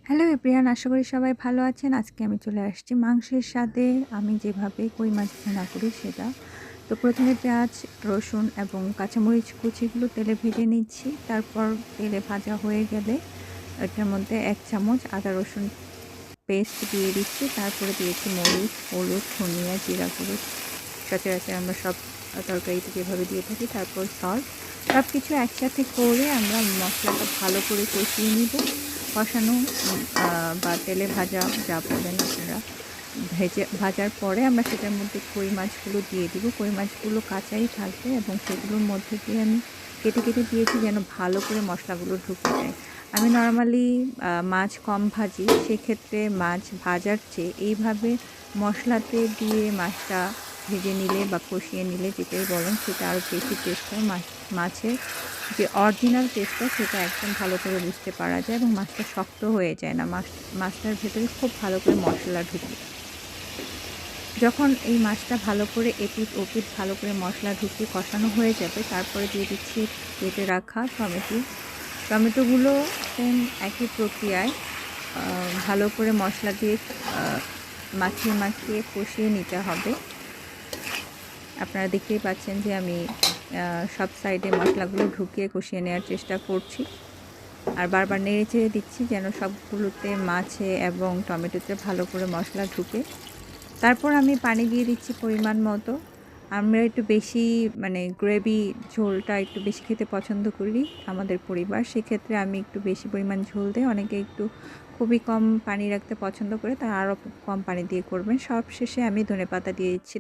Hello everyone, আশা করি সবাই ভালো আছেন। আজকে আমি চলে আসছি মাংসের স্বাদে আমি যেভাবে কই মাছ ভুনা করি সেটা। তো প্রথমে পেঁয়াজ, রসুন এবং কাঁচামরিচ কুচিগুলো তেলে ভেজে নিচ্ছি। তারপর তেলে ভাজা হয়ে গেলে এটার মধ্যে ১ চামচ আদা রসুন পেস্ট দিয়ে দিচ্ছি। তারপরে দিয়েছি মরিচ, হলুদ, ধনিয়া, জিরা গুঁড়ো। সচরাচর আমরা সব তরকারিতে যেভাবে দিয়ে থাকি। তারপর সল্ট। সবকিছু একসাথে করে আমরা মশলাটা ভালো করে কষিয়ে নিব। কষানো বা তেলে ভাজা যা বলেন আপনারা। ভাজার পরে আমরা সেটার মধ্যে কই মাছগুলো দিয়ে দিব। কই মাছগুলো কাঁচাই থাকবে এবং সেগুলোর মধ্যে দিয়ে আমি কেটে, কেটে দিয়েছি যেন ভালো করে মশলাগুলো ঢুকে যায়। আমি নরমালি মাছ কম ভাজি। সেক্ষেত্রে মাছ ভাজার চেয়ে এইভাবে মশলাতে দিয়ে মাছটা ভেজে নিলে বা কষিয়ে নিলে যেটাই বলেন সেটা আরও বেশি টেস্ট হয়। মাছের যে অরিজিনাল টেস্টটা সেটা একদম ভালো করে বুঝতে পারা যায় এবং মাছটা শক্ত হয়ে যায় না। মাছটার ভেতরে খুব ভালো করে মশলা ঢুকে। যখন এই মাছটা ভালো করে এপিঠ ওপিঠ ভালো করে মশলা ঢুকিয়ে কষানো হয়ে যাবে, তারপরে দিয়ে দিচ্ছি কেটে রাখা টমেটো। টমেটোগুলো সেম একই প্রক্রিয়ায় ভালো করে মশলা দিয়ে আ মাখিয়ে, মাখিয়ে কষিয়ে নিতে হবে। আপনারা দেখতেই পাচ্ছেন যে আমি সব সাইডে মশলাগুলো ঢুকিয়ে কষিয়ে নেওয়ার চেষ্টা করছি। আর বারবার নেড়ে-চেড়ে দিচ্ছি যেন সবগুলোতে মাছে এবং টমেটোতে ভালো করে মশলা ঢুকে। তারপর আমি পানি দিয়ে দিচ্ছি পরিমাণ মতো। আমরা একটু বেশি মানে গ্রেভি ঝোলটা একটু বেশি খেতে পছন্দ করি আমাদের পরিবার। সেক্ষেত্রে আমি একটু বেশি পরিমাণ ঝোল দেই। অনেকে একটু খুবই কম পানি রাখতে পছন্দ করে, তারা আরও কম পানি দিয়ে করবেন। সবশেষে আমি ধনেপাতা দিয়ে দিচ্ছি।